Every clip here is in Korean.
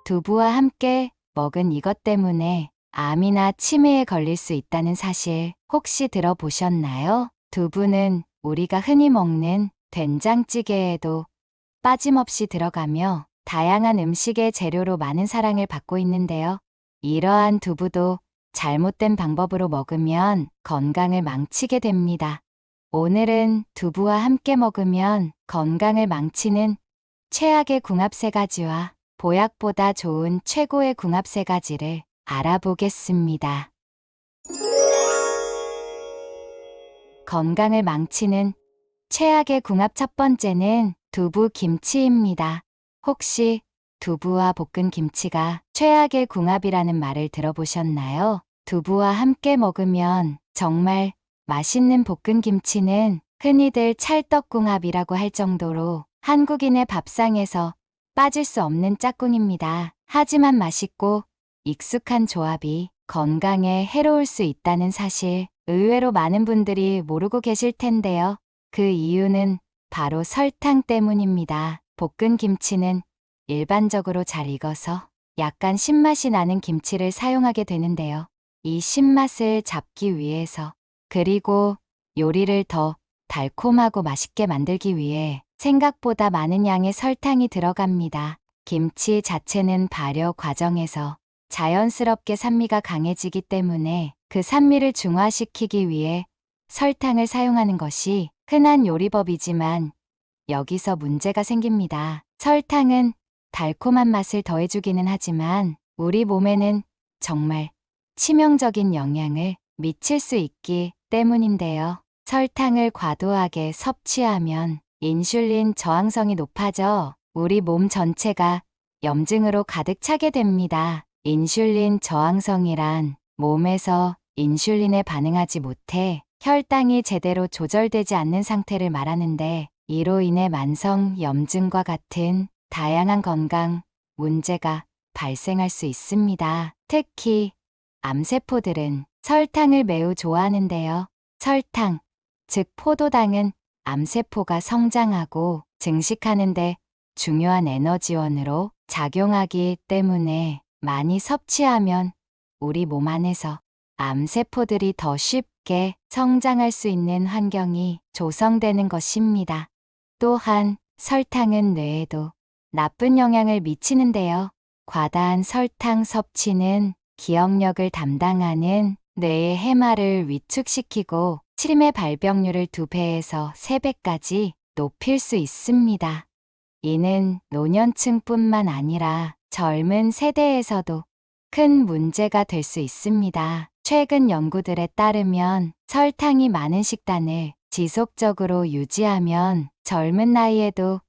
두부와 함께 먹은 이것 때문에 암이나 치매에 걸릴 수 있다는 사실 혹시 들어보셨나요? 두부는 우리가 흔히 먹는 된장찌개에도 빠짐없이 들어가며 다양한 음식의 재료로 많은 사랑을 받고 있는데요. 이러한 두부도 잘못된 방법으로 먹으면 건강을 망치게 됩니다. 오늘은 두부와 함께 먹으면 건강을 망치는 최악의 궁합 세 가지와 보약보다 좋은 최고의 궁합 세 가지를 알아보겠습니다. 건강을 망치는 최악의 궁합 첫 번째는 두부 김치입니다. 혹시 두부와 볶은 김치가 최악의 궁합이라는 말을 들어보셨나요? 두부와 함께 먹으면 정말 맛있는 볶은 김치는 흔히들 찰떡궁합이라고 할 정도로 한국인의 밥상에서 빠질 수 없는 짝꿍입니다. 하지만 맛있고 익숙한 조합이 건강에 해로울 수 있다는 사실 의외로 많은 분들이 모르고 계실 텐데요. 그 이유는 바로 설탕 때문입니다. 볶은 김치는 일반적으로 잘 익어서 약간 신맛이 나는 김치를 사용하게 되는데요. 이 신맛을 잡기 위해서 그리고 요리를 더 달콤하고 맛있게 만들기 위해 생각보다 많은 양의 설탕이 들어갑니다. 김치 자체는 발효 과정에서 자연스럽게 산미가 강해지기 때문에 그 산미를 중화시키기 위해 설탕을 사용하는 것이 흔한 요리법이지만 여기서 문제가 생깁니다. 설탕은 달콤한 맛을 더해주기는 하지만 우리 몸에는 정말 치명적인 영향을 미칠 수 있기 때문인데요. 설탕을 과도하게 섭취하면 인슐린 저항성이 높아져 우리 몸 전체가 염증으로 가득 차게 됩니다. 인슐린 저항성이란 몸에서 인슐린에 반응하지 못해 혈당이 제대로 조절되지 않는 상태를 말하는데 이로 인해 만성 염증과 같은 다양한 건강 문제가 발생할 수 있습니다. 특히 암세포들은 설탕을 매우 좋아하는데요. 설탕, 즉 포도당은 암세포가 성장하고 증식하는데 중요한 에너지원으로 작용하기 때문에 많이 섭취하면 우리 몸 안에서 암세포들이 더 쉽게 성장할 수 있는 환경이 조성되는 것입니다. 또한 설탕은 뇌에도 나쁜 영향을 미치는데요. 과다한 설탕 섭취는 기억력을 담당하는 뇌의 해마를 위축시키고 치매 발병률을 2배에서 3배까지 높일 수 있습니다. 이는 노년층뿐만 아니라 젊은 세대에서도 큰 문제가 될 수 있습니다. 최근 연구들에 따르면 설탕이 많은 식단을 지속적으로 유지하면 젊은 나이에도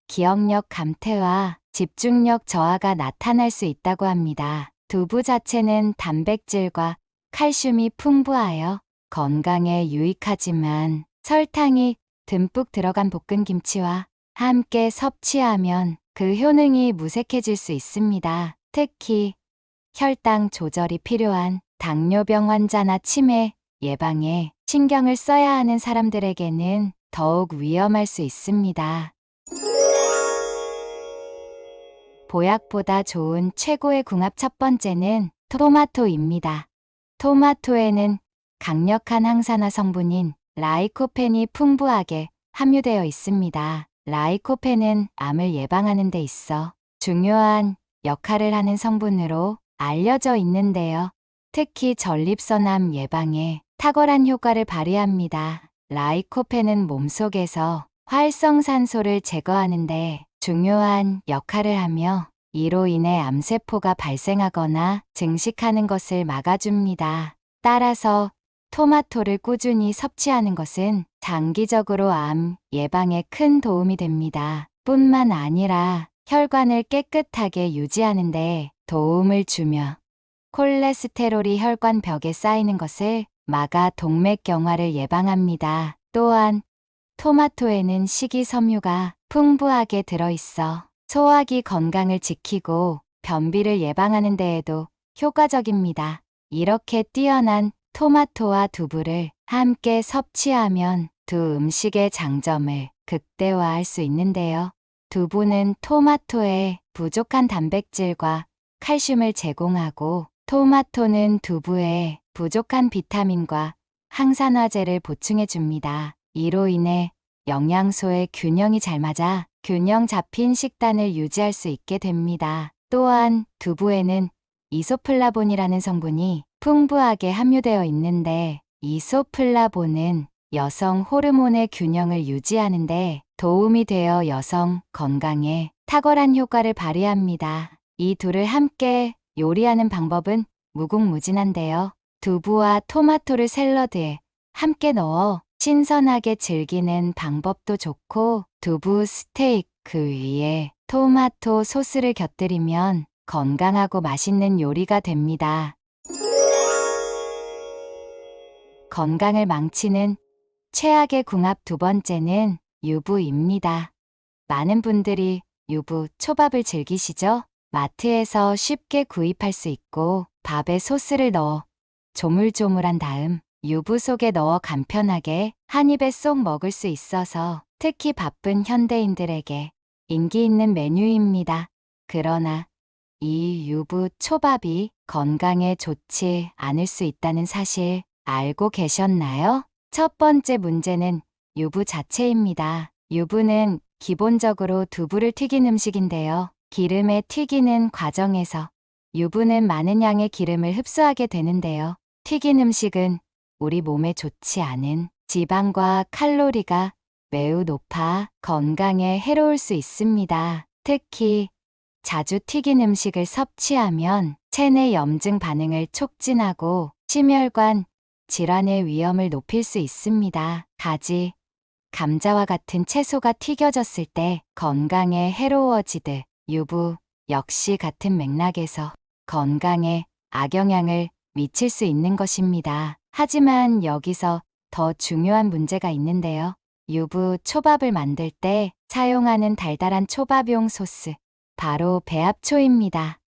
기억력 감퇴와 집중력 저하가 나타날 수 있다고 합니다. 두부 자체는 단백질과 칼슘이 풍부하여 건강에 유익하지만 설탕이 듬뿍 들어간 볶은 김치와 함께 섭취하면 그 효능이 무색해질 수 있습니다. 특히 혈당 조절이 필요한 당뇨병 환자나 치매 예방에 신경을 써야 하는 사람들에게는 더욱 위험할 수 있습니다. 보약보다 좋은 최고의 궁합 첫 번째는 토마토입니다. 토마토에는 강력한 항산화 성분인 라이코펜이 풍부하게 함유되어 있습니다. 라이코펜은 암을 예방하는 데 있어 중요한 역할을 하는 성분으로 알려져 있는데요. 특히 전립선암 예방에 탁월한 효과를 발휘합니다. 라이코펜은 몸속에서 활성산소를 제거하는데 중요한 역할을 하며 이로 인해 암세포가 발생하거나 증식하는 것을 막아줍니다. 따라서 토마토를 꾸준히 섭취하는 것은 장기적으로 암 예방에 큰 도움이 됩니다. 뿐만 아니라 혈관을 깨끗하게 유지하는 데 도움을 주며 콜레스테롤이 혈관벽에 쌓이는 것을 막아 동맥경화를 예방합니다. 또한 토마토에는 식이섬유가 풍부하게 들어있어 소화기 건강을 지키고 변비를 예방하는 데에도 효과적입니다. 이렇게 뛰어난 토마토와 두부를 함께 섭취하면 두 음식의 장점을 극대화할 수 있는데요. 두부는 토마토에 부족한 단백질과 칼슘을 제공하고 토마토는 두부에 부족한 비타민과 항산화제를 보충해 줍니다. 이로 인해 영양소의 균형이 잘 맞아 균형 잡힌 식단을 유지할 수 있게 됩니다. 또한 두부에는 이소플라본이라는 성분이 풍부하게 함유되어 있는데 이소플라본은 여성 호르몬의 균형을 유지하는데 도움이 되어 여성 건강에 탁월한 효과를 발휘합니다. 이 둘을 함께 요리하는 방법은 무궁무진한데요. 두부와 토마토를 샐러드에 함께 넣어 신선하게 즐기는 방법도 좋고 두부 스테이크 위에 토마토 소스를 곁들이면 건강하고 맛있는 요리가 됩니다. 건강을 망치는 최악의 궁합 두 번째는 유부입니다. 많은 분들이 유부 초밥을 즐기시죠? 마트에서 쉽게 구입할 수 있고 밥에 소스를 넣어 조물조물한 다음 유부 속에 넣어 간편하게 한 입에 쏙 먹을 수 있어서 특히 바쁜 현대인들에게 인기 있는 메뉴입니다. 그러나 이 유부 초밥이 건강에 좋지 않을 수 있다는 사실 알고 계셨나요? 첫 번째 문제는 유부 자체입니다. 유부는 기본적으로 두부를 튀긴 음식인데요. 기름에 튀기는 과정에서 유부는 많은 양의 기름을 흡수하게 되는데요. 튀긴 음식은 우리 몸에 좋지 않은 지방과 칼로리가 매우 높아 건강에 해로울 수 있습니다. 특히 자주 튀긴 음식을 섭취하면 체내 염증 반응을 촉진하고 심혈관 질환의 위험을 높일 수 있습니다. 가지, 감자와 같은 채소가 튀겨졌을 때 건강에 해로워지듯 유부 역시 같은 맥락에서 건강에 악영향을 미칠 수 있는 것입니다. 하지만 여기서 더 중요한 문제가 있는데요. 유부 초밥을 만들 때 사용하는 달달한 초밥용 소스, 바로 배합초입니다.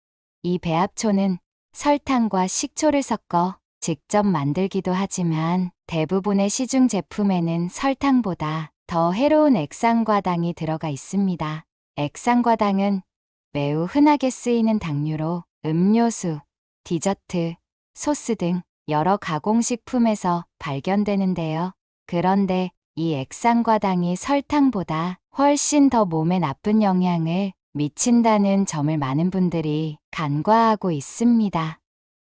이 배합초는 설탕과 식초를 섞어 직접 만들기도 하지만 대부분의 시중 제품에는 설탕보다 더 해로운 액상과당이 들어가 있습니다. 액상과당은 매우 흔하게 쓰이는 당류로 음료수, 디저트, 소스 등 여러 가공식품에서 발견되는데요. 그런데 이 액상과당이 설탕보다 훨씬 더 몸에 나쁜 영향을 미친다는 점을 많은 분들이 간과하고 있습니다.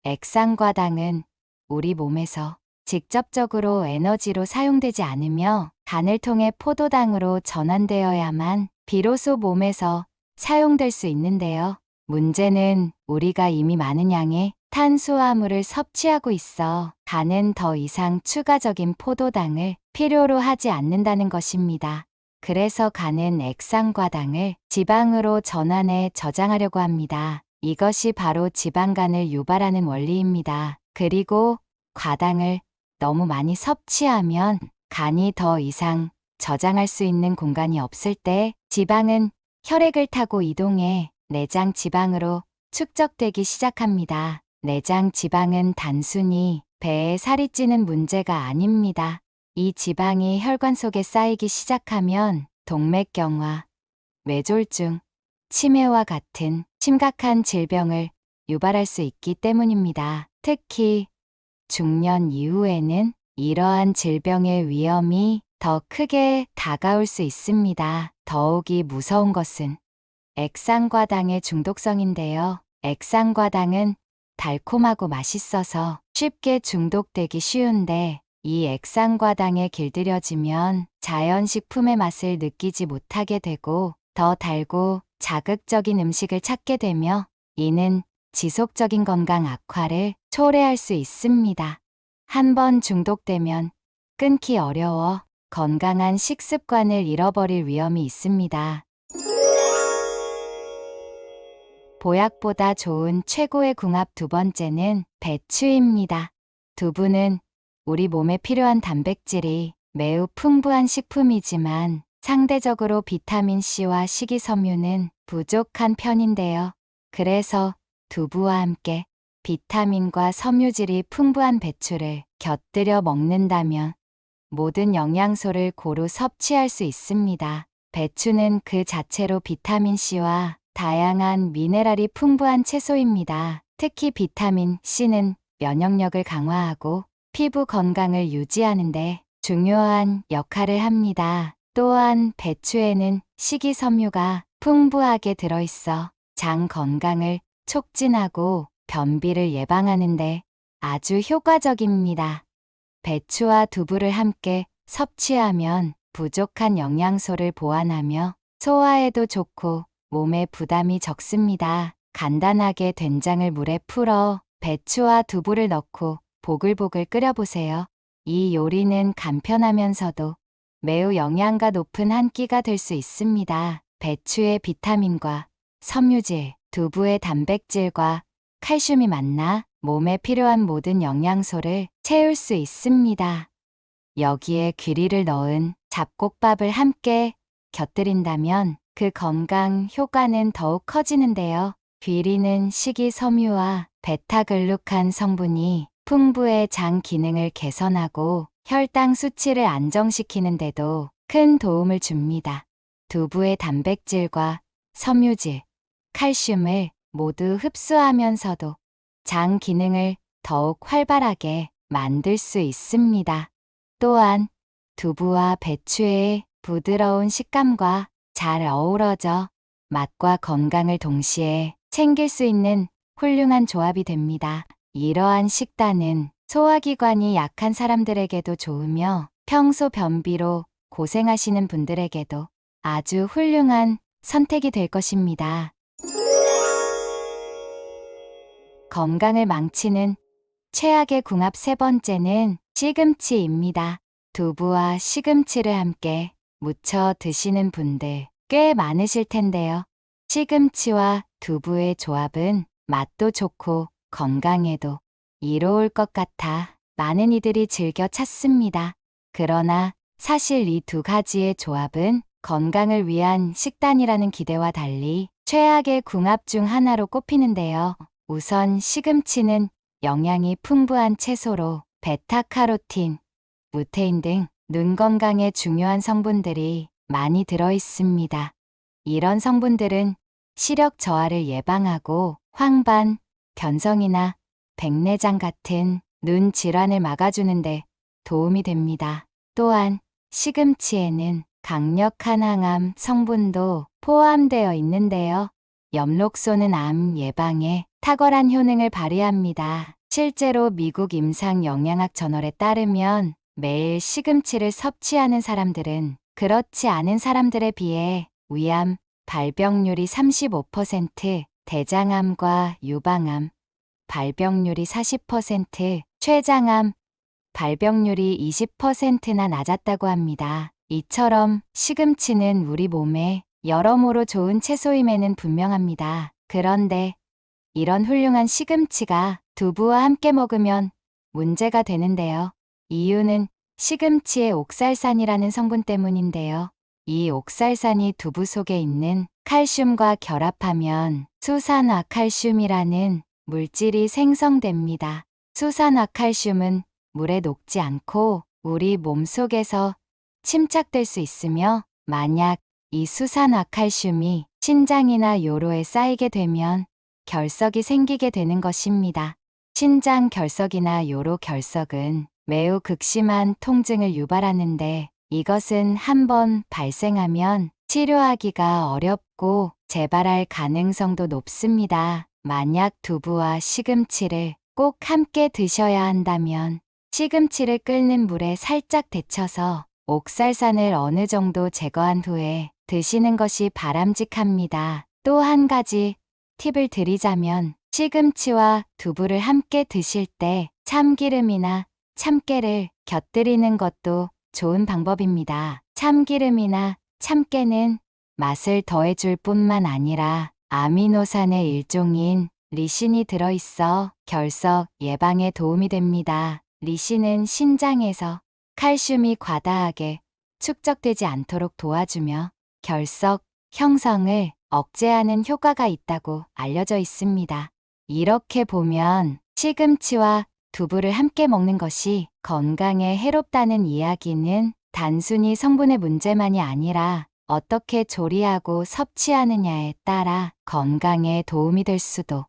액상과당은 우리 몸에서 직접적으로 에너지로 사용되지 않으며 간을 통해 포도당으로 전환되어야만 비로소 몸에서 사용될 수 있는데요. 문제는 우리가 이미 많은 양의 탄수화물을 섭취하고 있어 간은 더 이상 추가적인 포도당을 필요로 하지 않는다는 것입니다. 그래서 간은 액상과당을 지방으로 전환해 저장하려고 합니다. 이것이 바로 지방간을 유발하는 원리입니다. 그리고 과당을 너무 많이 섭취하면 간이 더 이상 저장할 수 있는 공간이 없을 때 지방은 혈액을 타고 이동해 내장 지방으로 축적되기 시작합니다. 내장 지방은 단순히 배에 살이 찌는 문제가 아닙니다. 이 지방이 혈관 속에 쌓이기 시작하면 동맥경화, 뇌졸중, 치매와 같은 심각한 질병을 유발할 수 있기 때문입니다. 특히 중년 이후에는 이러한 질병의 위험이 더 크게 다가올 수 있습니다. 더욱이 무서운 것은 액상과당의 중독성인데요. 액상과당은 달콤하고 맛있어서 쉽게 중독되기 쉬운데 이 액상과당에 길들여지면 자연식품의 맛을 느끼지 못하게 되고 더 달고 자극적인 음식을 찾게 되며 이는 지속적인 건강 악화를 초래할 수 있습니다. 한번 중독되면 끊기 어려워 건강한 식습관을 잃어버릴 위험이 있습니다. 보약보다 좋은 최고의 궁합 두 번째는 배추입니다. 두부는 우리 몸에 필요한 단백질이 매우 풍부한 식품이지만 상대적으로 비타민C와 식이섬유는 부족한 편인데요. 그래서 두부와 함께 비타민과 섬유질이 풍부한 배추를 곁들여 먹는다면 모든 영양소를 고루 섭취할 수 있습니다. 배추는 그 자체로 비타민C와 다양한 미네랄이 풍부한 채소입니다. 특히 비타민 C는 면역력을 강화하고 피부 건강을 유지하는데 중요한 역할을 합니다. 또한 배추에는 식이섬유가 풍부하게 들어있어 장 건강을 촉진하고 변비를 예방하는데 아주 효과적입니다. 배추와 두부를 함께 섭취하면 부족한 영양소를 보완하며 소화에도 좋고 몸에 부담이 적습니다. 간단하게 된장을 물에 풀어 배추와 두부를 넣고 보글보글 끓여보세요. 이 요리는 간편하면서도 매우 영양가 높은 한 끼가 될 수 있습니다. 배추의 비타민과 섬유질, 두부의 단백질과 칼슘이 만나 몸에 필요한 모든 영양소를 채울 수 있습니다. 여기에 귀리를 넣은 잡곡밥을 함께 곁들인다면 그 건강 효과는 더욱 커지는데요. 귀리는 식이섬유와 베타글루칸 성분이 풍부해 장 기능을 개선하고 혈당 수치를 안정시키는 데도 큰 도움을 줍니다. 두부의 단백질과 섬유질, 칼슘을 모두 흡수하면서도 장 기능을 더욱 활발하게 만들 수 있습니다. 또한 두부와 배추의 부드러운 식감과 잘 어우러져 맛과 건강을 동시에 챙길 수 있는 훌륭한 조합이 됩니다. 이러한 식단은 소화기관이 약한 사람들에게도 좋으며 평소 변비로 고생하시는 분들에게도 아주 훌륭한 선택이 될 것입니다. 건강을 망치는 최악의 궁합 세 번째는 시금치입니다. 두부와 시금치를 함께 무쳐 드시는 분들 꽤 많으실 텐데요. 시금치와 두부의 조합은 맛도 좋고 건강에도 이로울 것 같아 많은 이들이 즐겨 찾습니다. 그러나 사실 이 두 가지의 조합은 건강을 위한 식단이라는 기대와 달리 최악의 궁합 중 하나로 꼽히는데요. 우선 시금치는 영양이 풍부한 채소로 베타카로틴, 루테인 등 눈 건강에 중요한 성분들이 많이 들어 있습니다. 이런 성분들은 시력 저하를 예방하고 황반, 변성이나 백내장 같은 눈 질환을 막아주는데 도움이 됩니다. 또한 시금치에는 강력한 항암 성분도 포함되어 있는데요. 엽록소는 암 예방에 탁월한 효능을 발휘합니다. 실제로 미국 임상영양학 저널에 따르면 매일 시금치를 섭취하는 사람들은 그렇지 않은 사람들에 비해 위암 발병률이 35%, 대장암과 유방암 발병률이 40%, 췌장암 발병률이 20%나 낮았다고 합니다. 이처럼 시금치는 우리 몸에 여러모로 좋은 채소임에는 분명합니다. 그런데 이런 훌륭한 시금치가 두부와 함께 먹으면 문제가 되는데요. 이유는 시금치의 옥살산이라는 성분 때문인데요. 이 옥살산이 두부 속에 있는 칼슘과 결합하면 수산화칼슘이라는 물질이 생성됩니다. 수산화칼슘은 물에 녹지 않고 우리 몸속에서 침착될 수 있으며 만약 이 수산화칼슘이 신장이나 요로에 쌓이게 되면 결석이 생기게 되는 것입니다. 신장 결석이나 요로 결석은 매우 극심한 통증을 유발하는데 이것은 한번 발생하면 치료하기가 어렵고 재발할 가능성도 높습니다. 만약 두부와 시금치를 꼭 함께 드셔야 한다면 시금치를 끓는 물에 살짝 데쳐서 옥살산을 어느 정도 제거한 후에 드시는 것이 바람직합니다. 또 한 가지 팁을 드리자면 시금치와 두부를 함께 드실 때 참기름이나 참깨를 곁들이는 것도 좋은 방법입니다. 참기름이나 참깨는 맛을 더해줄 뿐만 아니라 아미노산의 일종인 리신이 들어있어 결석 예방에 도움이 됩니다. 리신은 신장에서 칼슘이 과다하게 축적되지 않도록 도와주며 결석 형성을 억제하는 효과가 있다고 알려져 있습니다. 이렇게 보면 시금치와 두부를 함께 먹는 것이 건강에 해롭다는 이야기는 단순히 성분의 문제만이 아니라 어떻게 조리하고 섭취하느냐에 따라 건강에 도움이 될 수도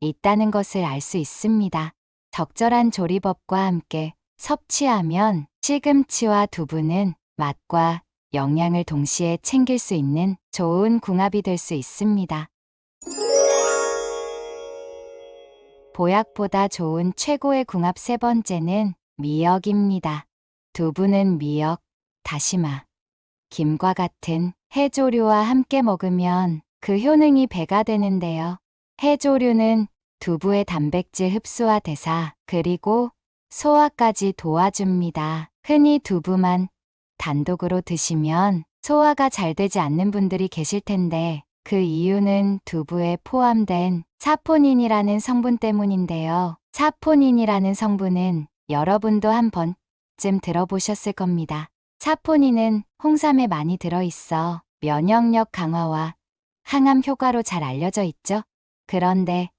있다는 것을 알 수 있습니다. 적절한 조리법과 함께 섭취하면 시금치와 두부는 맛과 영양을 동시에 챙길 수 있는 좋은 궁합이 될 수 있습니다. 보약보다 좋은 최고의 궁합 세 번째는 미역입니다. 두부는 미역, 다시마, 김과 같은 해조류와 함께 먹으면 그 효능이 배가 되는데요. 해조류는 두부의 단백질 흡수와 대사, 그리고 소화까지 도와줍니다. 흔히 두부만 단독으로 드시면 소화가 잘 되지 않는 분들이 계실 텐데 그 이유는 두부에 포함된 사포닌이라는 성분 때문인데요. 사포닌이라는 성분은 여러분도 한 번쯤 들어보셨을 겁니다. 사포닌은 홍삼에 많이 들어있어 면역력 강화와 항암 효과로 잘 알려져 있죠. 그런데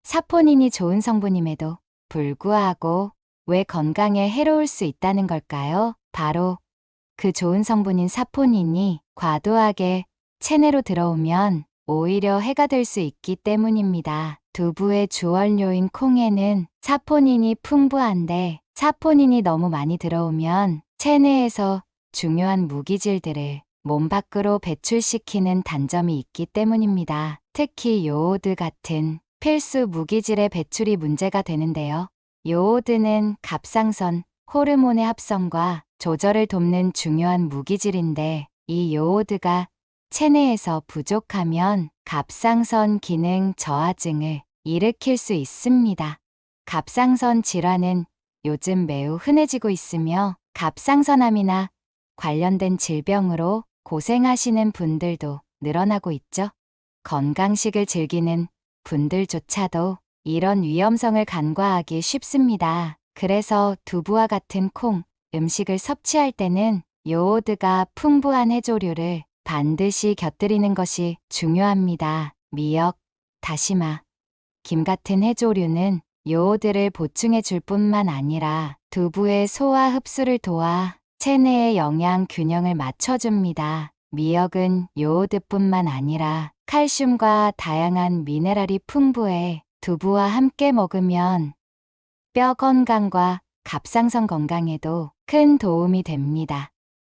사포닌이 좋은 성분임에도 불구하고 왜 건강에 해로울 수 있다는 걸까요? 바로 그 좋은 성분인 사포닌이 과도하게 체내로 들어오면 오히려 해가 될 수 있기 때문입니다. 두부의 주원료인 콩에는 사포닌이 풍부한데 사포닌이 너무 많이 들어오면 체내에서 중요한 무기질들을 몸 밖으로 배출시키는 단점이 있기 때문입니다. 특히 요오드 같은 필수 무기질의 배출이 문제가 되는데요. 요오드는 갑상선 호르몬의 합성과 조절을 돕는 중요한 무기질인데 이 요오드가 체내에서 부족하면 갑상선 기능 저하증을 일으킬 수 있습니다. 갑상선 질환은 요즘 매우 흔해지고 있으며 갑상선암이나 관련된 질병으로 고생하시는 분들도 늘어나고 있죠. 건강식을 즐기는 분들조차도 이런 위험성을 간과하기 쉽습니다. 그래서 두부와 같은 콩, 음식을 섭취할 때는 요오드가 풍부한 해조류를 반드시 곁들이는 것이 중요합니다. 미역, 다시마, 김 같은 해조류는 요오드를 보충해 줄 뿐만 아니라 두부의 소화 흡수를 도와 체내의 영양 균형을 맞춰줍니다. 미역은 요오드뿐만 아니라 칼슘과 다양한 미네랄이 풍부해 두부와 함께 먹으면 뼈 건강과 갑상선 건강에도 큰 도움이 됩니다.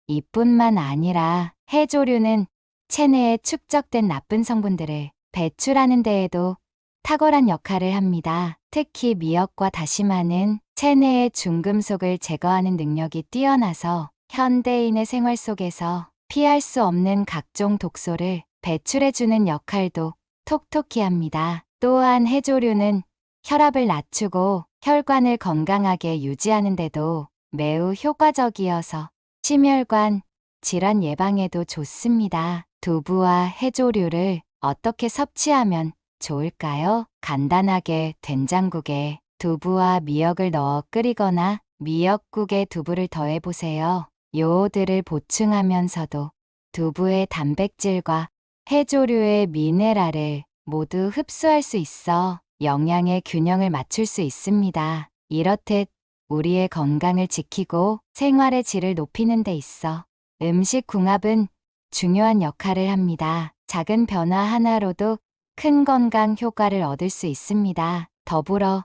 이뿐만 아니라 해조류는 체내에 축적된 나쁜 성분들을 배출하는 데에도 탁월한 역할을 합니다. 특히 미역과 다시마는 체내의 중금속을 제거하는 능력이 뛰어나서 현대인의 생활 속에서 피할 수 없는 각종 독소를 배출해주는 역할도 톡톡히 합니다. 또한 해조류는 혈압을 낮추고 혈관을 건강하게 유지하는 데도 매우 효과적이어서 심혈관 질환 예방에도 좋습니다. 두부와 해조류를 어떻게 섭취하면 좋을까요? 간단하게 된장국에 두부와 미역을 넣어 끓이거나 미역국에 두부를 더해보세요. 요오드를 보충하면서도 두부의 단백질과 해조류의 미네랄을 모두 흡수할 수 있어 영양의 균형을 맞출 수 있습니다. 이렇듯 우리의 건강을 지키고 생활의 질을 높이는 데 있어 음식 궁합은 중요한 역할을 합니다. 작은 변화 하나로도 큰 건강 효과를 얻을 수 있습니다. 더불어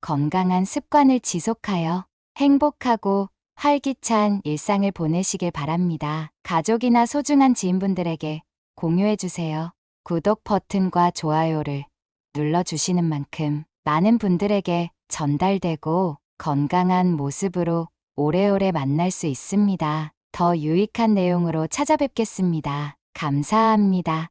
건강한 습관을 지속하여 행복하고 활기찬 일상을 보내시길 바랍니다. 가족이나 소중한 지인분들에게 공유해주세요. 구독 버튼과 좋아요를 눌러주시는 만큼 많은 분들에게 전달되고 건강한 모습으로 오래오래 만날 수 있습니다. 더 유익한 내용으로 찾아뵙겠습니다. 감사합니다.